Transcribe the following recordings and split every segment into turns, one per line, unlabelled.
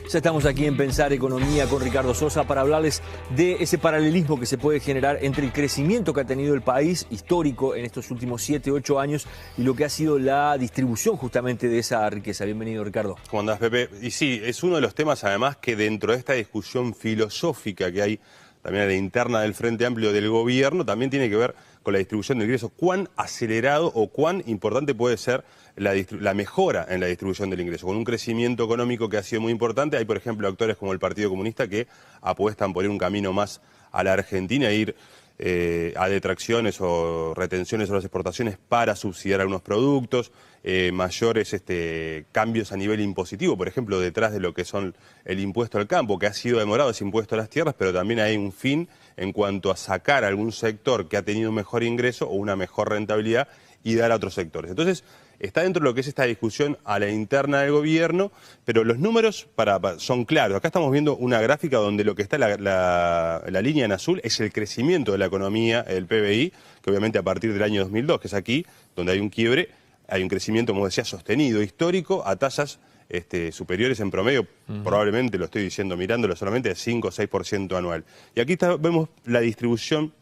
Ya estamos aquí en Pensar Economía con Ricardo Sosa para hablarles de ese paralelismo que se puede generar entre el crecimiento que ha tenido el país histórico en estos últimos 7, 8 años y lo que ha sido la distribución justamente de esa riqueza. Bienvenido, Ricardo.
¿Cómo andás, Pepe? Y sí, es uno de los temas además que dentro de esta discusión filosófica que hay también a la interna del Frente Amplio del gobierno, también tiene que ver con la distribución de ingresos. ¿Cuán acelerado o cuán importante puede ser la mejora en la distribución del ingreso? Con un crecimiento económico que ha sido muy importante, hay por ejemplo actores como el Partido Comunista que apuestan por ir un camino más a la Argentina e ir a detracciones o retenciones o las exportaciones para subsidiar algunos productos, mayores cambios a nivel impositivo, por ejemplo, detrás de lo que son el impuesto al campo, que ha sido demorado ese impuesto a las tierras, pero también hay un fin en cuanto a sacar a algún sector que ha tenido un mejor ingreso o una mejor rentabilidad y dar a otros sectores. Entonces, está dentro de lo que es esta discusión a la interna del gobierno, pero los números son claros. Acá estamos viendo una gráfica donde lo que está la línea en azul es el crecimiento de la economía, el PBI, que obviamente a partir del año 2002, que es aquí, donde hay un quiebre, hay un crecimiento, como decía, sostenido, histórico, a tasas superiores en promedio, probablemente, lo estoy diciendo mirándolo solamente, de 5 o 6% anual. Y aquí vemos la distribución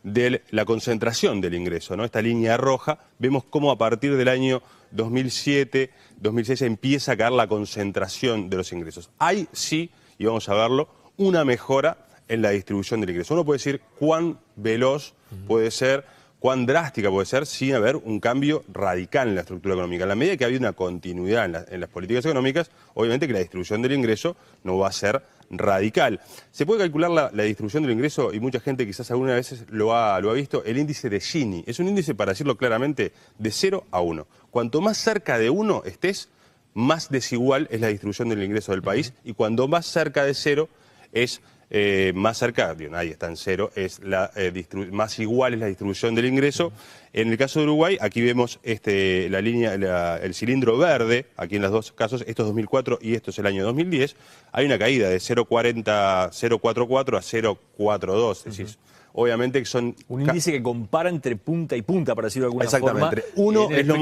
de la concentración del ingreso, ¿no? Esta línea roja, vemos cómo a partir del año 2007, 2006 empieza a caer la concentración de los ingresos. Hay, sí, y vamos a verlo, una mejora en la distribución del ingreso. Uno puede decir cuán veloz puede ser, cuán drástica puede ser sin haber un cambio radical en la estructura económica. En la medida que ha habido una continuidad en las políticas económicas, obviamente que la distribución del ingreso no va a ser radical. Se puede calcular la distribución del ingreso, y mucha gente quizás algunas veces lo ha visto, el índice de Gini. Es un índice, para decirlo claramente, de 0 a 1. Cuanto más cerca de 1 estés, más desigual es la distribución del ingreso del país, y cuando más cerca de 0 es más cerca, nadie está en 0, es más igual es la distribución del ingreso. En el caso de Uruguay, aquí vemos la línea, el cilindro verde, aquí en los dos casos, esto es 2004 y esto es el año 2010, hay una caída de 0,44 a 0,42, es decir, obviamente que son...
Un índice que compara entre punta y punta, para decirlo de alguna forma.
Exactamente, uno es lo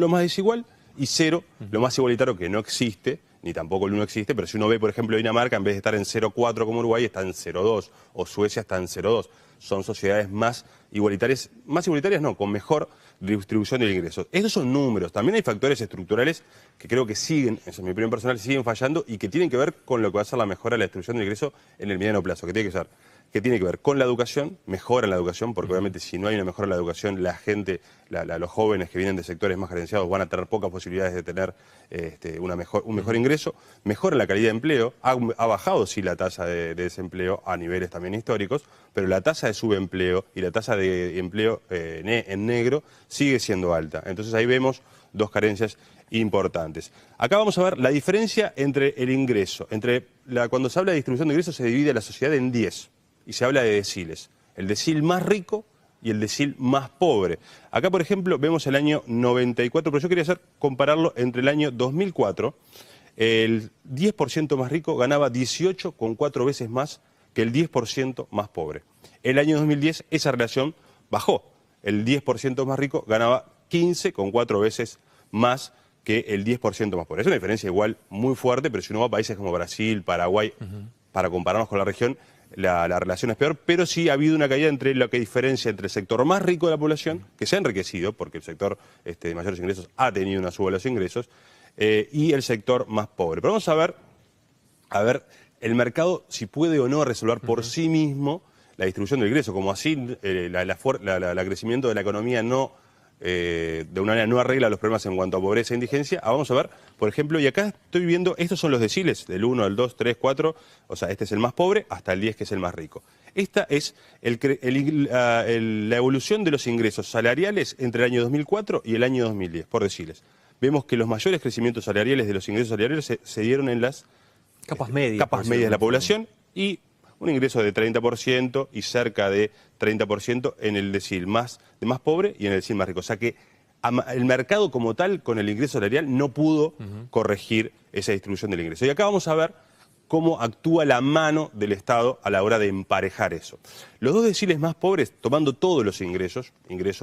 más desigual y 0, lo más igualitario, que no existe, ni tampoco el 1 existe, pero si uno ve, por ejemplo, Dinamarca, en vez de estar en 0,4 como Uruguay, está en 0,2, o Suecia está en 0,2. Son sociedades más igualitarias no, con mejor distribución del ingreso. Estos son números. También hay factores estructurales que creo que siguen, eso es mi opinión personal, siguen fallando y que tienen que ver con lo que va a ser la mejora de la distribución del ingreso en el mediano plazo, que tiene que ver con la educación, mejora en la educación, porque obviamente si no hay una mejora en la educación, la gente, los jóvenes que vienen de sectores más carenciados van a tener pocas posibilidades de tener un mejor ingreso, mejora la calidad de empleo, ha bajado sí la tasa de desempleo a niveles también históricos, pero la tasa de subempleo y la tasa de empleo en negro sigue siendo alta. Entonces ahí vemos dos carencias importantes. Acá vamos a ver la diferencia entre el ingreso, cuando se habla de distribución de ingresos se divide la sociedad en 10. Y se habla de deciles, el decil más rico y el decil más pobre. Acá, por ejemplo, vemos el año 94, pero yo quería compararlo entre el año 2004. El 10% más rico ganaba 18,4 veces más que el 10% más pobre. El año 2010 esa relación bajó. El 10% más rico ganaba 15,4 veces más que el 10% más pobre. Es una diferencia igual muy fuerte, pero si uno va a países como Brasil, Paraguay, para compararnos con la región, la relación es peor, pero sí ha habido una caída entre lo que diferencia entre el sector más rico de la población, que se ha enriquecido, porque el sector de mayores ingresos ha tenido una suba de los ingresos, y el sector más pobre. Pero vamos a ver el mercado si puede o no resolver por sí mismo la distribución del ingreso, como así el crecimiento de la economía de una manera no arregla los problemas en cuanto a pobreza e indigencia. Vamos a ver, por ejemplo, y acá estoy viendo, estos son los deciles, del 1, del 2, 3, 4, o sea, este es el más pobre, hasta el 10 que es el más rico. Esta es la evolución de los ingresos salariales entre el año 2004 y el año 2010, por deciles. Vemos que los mayores crecimientos salariales de los ingresos salariales se dieron en las
capas medias
de la población y un ingreso de 30% y cerca de 30% en el decil más pobre y en el decil más rico. O sea que el mercado como tal, con el ingreso salarial, no pudo corregir esa distribución del ingreso. Y acá vamos a ver cómo actúa la mano del Estado a la hora de emparejar eso. Los dos deciles más pobres, tomando todos los ingresos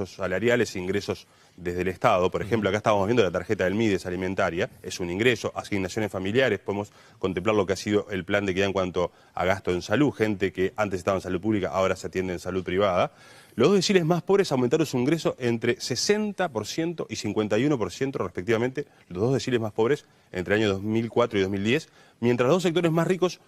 salariales, ingresos desde el Estado. Por ejemplo, acá estábamos viendo la tarjeta del MIDES alimentaria, es un ingreso, asignaciones familiares, podemos contemplar lo que ha sido el plan de equidad en cuanto a gasto en salud, gente que antes estaba en salud pública, ahora se atiende en salud privada. Los dos deciles más pobres aumentaron su ingreso entre 60% y 51% respectivamente, los dos deciles más pobres entre el año 2004 y 2010, mientras los dos sectores más ricos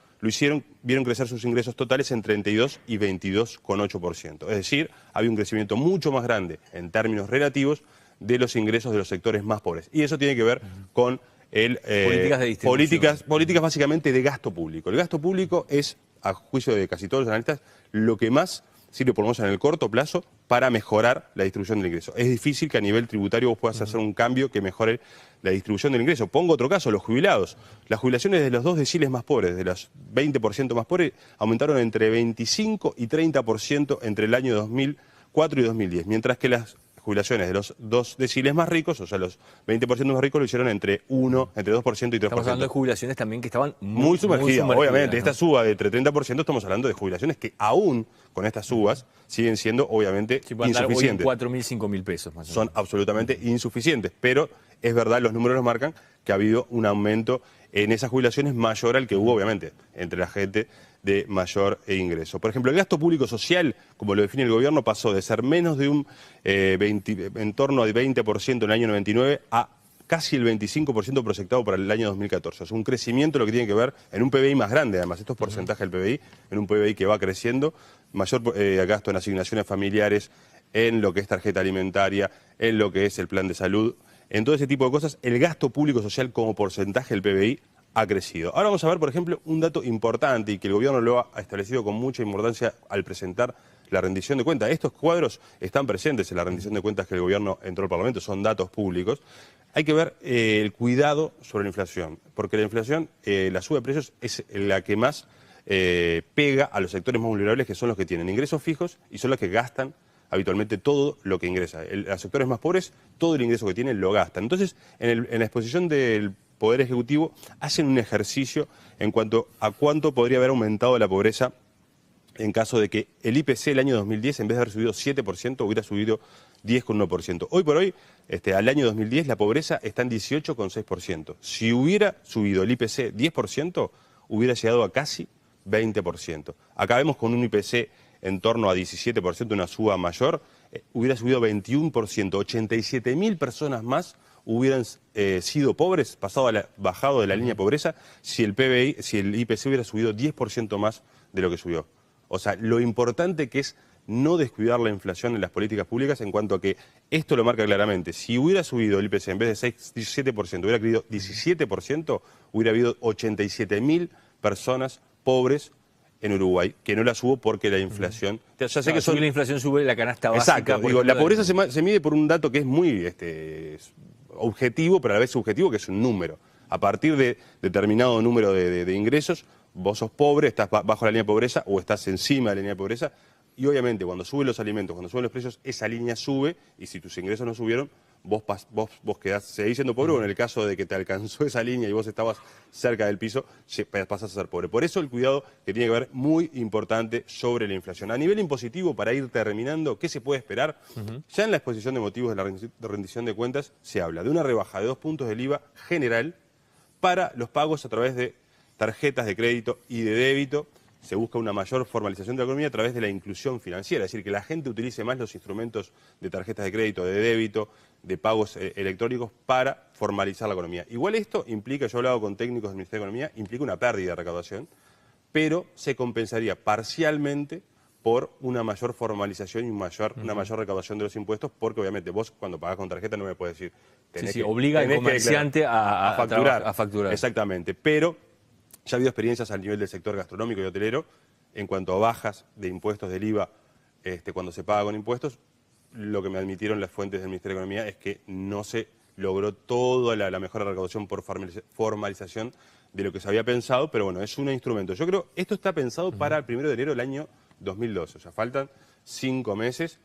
vieron crecer sus ingresos totales en 32 y 22,8%. Es decir, había un crecimiento mucho más grande en términos relativos de los ingresos de los sectores más pobres. Y eso tiene que ver con
políticas de distribución.
Políticas básicamente de gasto público. El gasto público es, a juicio de casi todos los analistas, lo que más sirve, por lo menos en el corto plazo, para mejorar la distribución del ingreso. Es difícil que a nivel tributario vos puedas hacer un cambio que mejore la distribución del ingreso. Pongo otro caso, los jubilados. Las jubilaciones de los dos deciles más pobres, de los 20% más pobres, aumentaron entre 25 y 30% entre el año 2004 y 2010, mientras que las jubilaciones de los dos deciles más ricos, o sea, los 20% más ricos, lo hicieron entre 2% y 3%.
Estamos hablando de jubilaciones también que estaban
muy sumergidas, obviamente.
¿no?
Esta suba de entre 30%, estamos hablando de jubilaciones que aún con estas subas siguen siendo, obviamente, insuficientes.
Hoy 4.000, 5.000 pesos más o menos.
Son absolutamente insuficientes, pero es verdad, los números nos marcan que ha habido un aumento en esas jubilaciones mayor al que hubo, obviamente, entre la gente de mayor ingreso. Por ejemplo, el gasto público social, como lo define el gobierno, pasó de ser menos de en torno al 20% en el año 99 a casi el 25% proyectado para el año 2014. Es un crecimiento lo que tiene que ver en un PBI más grande, además, esto es porcentaje del PBI, en un PBI que va creciendo, mayor gasto en asignaciones familiares, en lo que es tarjeta alimentaria, en lo que es el plan de salud, en todo ese tipo de cosas. El gasto público social como porcentaje del PBI ha crecido. Ahora vamos a ver, por ejemplo, un dato importante y que el gobierno lo ha establecido con mucha importancia al presentar la rendición de cuentas. Estos cuadros están presentes en la rendición de cuentas que el gobierno entró al Parlamento, son datos públicos. Hay que ver el cuidado sobre la inflación, porque la inflación, la suba de precios es la que más pega a los sectores más vulnerables, que son los que tienen ingresos fijos y son los que gastan habitualmente todo lo que ingresa. Los sectores más pobres, todo el ingreso que tienen lo gastan. Entonces, en la exposición del Poder Ejecutivo hacen un ejercicio en cuanto a cuánto podría haber aumentado la pobreza en caso de que el IPC el año 2010, en vez de haber subido 7%, hubiera subido 10,1%. Hoy por hoy, al año 2010, la pobreza está en 18,6%. Si hubiera subido el IPC 10%, hubiera llegado a casi 20%. Acá vemos con un IPC en torno a 17%, una suba mayor, hubiera subido 21%. 87.000 personas más hubieran sido pobres, bajado de la línea de pobreza, si el IPC hubiera subido 10% más de lo que subió. O sea, lo importante que es no descuidar la inflación en las políticas públicas en cuanto a que esto lo marca claramente. Si hubiera subido el IPC en vez de 17%, hubiera crecido 17%, hubiera habido 87.000 personas pobres en Uruguay, que no la subo porque la inflación...
Ya sé que la inflación sube la canasta básica.
Exacto, digo, la pobreza se mide por un dato que es muy objetivo, pero a la vez subjetivo, que es un número. A partir de determinado número de ingresos, vos sos pobre, estás bajo la línea de pobreza o estás encima de la línea de pobreza, y obviamente cuando suben los alimentos, cuando suben los precios, esa línea sube, y si tus ingresos no subieron, vos seguís siendo pobre, o en el caso de que te alcanzó esa línea y vos estabas cerca del piso, pasás a ser pobre. Por eso el cuidado que tiene que ver muy importante sobre la inflación. A nivel impositivo, para ir terminando, ¿qué se puede esperar? Ya en la exposición de motivos de la rendición de cuentas se habla de una rebaja de 2 puntos del IVA general para los pagos a través de tarjetas de crédito y de débito. Se busca una mayor formalización de la economía a través de la inclusión financiera, es decir, que la gente utilice más los instrumentos de tarjetas de crédito, de débito, de pagos electrónicos para formalizar la economía. Igual esto implica, yo he hablado con técnicos del Ministerio de Economía, implica una pérdida de recaudación, pero se compensaría parcialmente por una mayor formalización y una mayor recaudación de los impuestos, porque obviamente vos cuando pagás con tarjeta no me puedes decir...
Obliga al comerciante a facturar.
Exactamente, pero... Ya ha habido experiencias al nivel del sector gastronómico y hotelero en cuanto a bajas de impuestos del IVA cuando se paga con impuestos. Lo que me admitieron las fuentes del Ministerio de Economía es que no se logró toda la mejor recaudación por formalización de lo que se había pensado, pero bueno, es un instrumento. Yo creo que esto está pensado para el 1 de enero del año 2012, o sea, faltan 5 meses.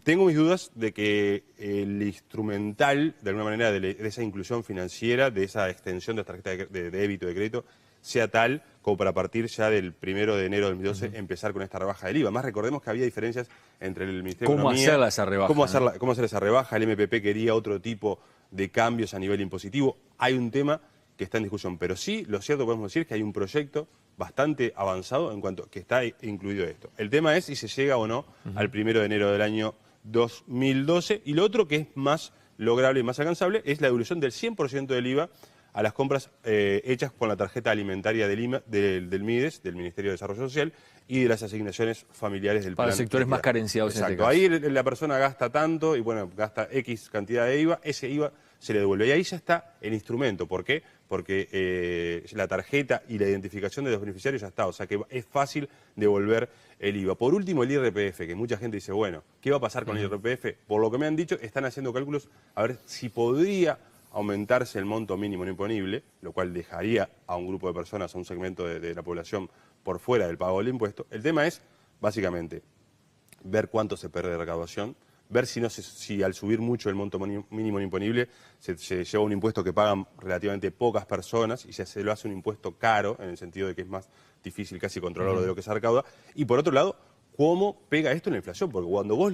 Tengo mis dudas de que el instrumental, de alguna manera, de esa inclusión financiera, de esa extensión de las tarjetas de débito, de crédito, sea tal como para partir ya del 1 de enero del 2012 empezar con esta rebaja del IVA. Más recordemos que había diferencias entre el Ministerio de Economía...
¿Cómo hacerla esa rebaja?
¿Cómo hacer esa rebaja? El MPP quería otro tipo de cambios a nivel impositivo. Hay un tema que está en discusión, pero sí, lo cierto podemos decir que hay un proyecto bastante avanzado en cuanto que está incluido esto. El tema es si se llega o no al 1 de enero del año 2012, y lo otro que es más lograble y más alcanzable es la devolución del 100% del IVA a las compras hechas con la tarjeta alimentaria del MIDES, del Ministerio de Desarrollo Social, y de las asignaciones familiares del plan.
Para sectores más carenciados.
Exacto.
En este caso.
Ahí la persona gasta tanto y bueno, gasta X cantidad de IVA, ese IVA se le devuelve. Y ahí ya está el instrumento. ¿Por qué? Porque la tarjeta y la identificación de los beneficiarios ya está. O sea que es fácil devolver el IVA. Por último, el IRPF, que mucha gente dice, bueno, ¿qué va a pasar con el IRPF? Por lo que me han dicho, están haciendo cálculos a ver si podría aumentarse el monto mínimo no imponible, lo cual dejaría a un grupo de personas, a un segmento de la población por fuera del pago del impuesto. El tema es, básicamente, ver cuánto se pierde de recaudación, ver si al subir mucho el monto mínimo no imponible se lleva un impuesto que pagan relativamente pocas personas y se lo hace un impuesto caro, en el sentido de que es más difícil casi controlarlo de lo que se recauda. Y por otro lado, ¿cómo pega esto en la inflación? Porque cuando vos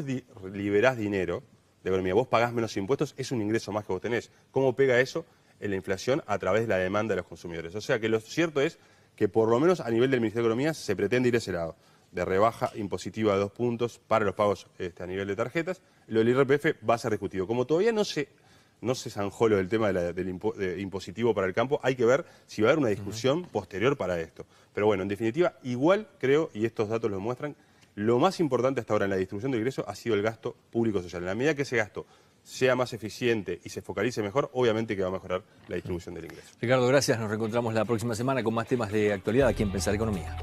liberás dinero de economía, vos pagás menos impuestos, es un ingreso más que vos tenés. ¿Cómo pega eso en la inflación? A través de la demanda de los consumidores. O sea que lo cierto es que por lo menos a nivel del Ministerio de Economía se pretende ir a ese lado, de rebaja impositiva de 2 puntos para los pagos a nivel de tarjetas. Lo del IRPF va a ser discutido. Como todavía no se zanjó lo del tema del impositivo para el campo, hay que ver si va a haber una discusión posterior para esto. Pero bueno, en definitiva, igual creo, y estos datos lo muestran, lo más importante hasta ahora en la distribución del ingreso ha sido el gasto público social. En la medida que ese gasto sea más eficiente y se focalice mejor, obviamente que va a mejorar la distribución del ingreso.
Ricardo, gracias. Nos reencontramos la próxima semana con más temas de actualidad aquí en Pensar Economía.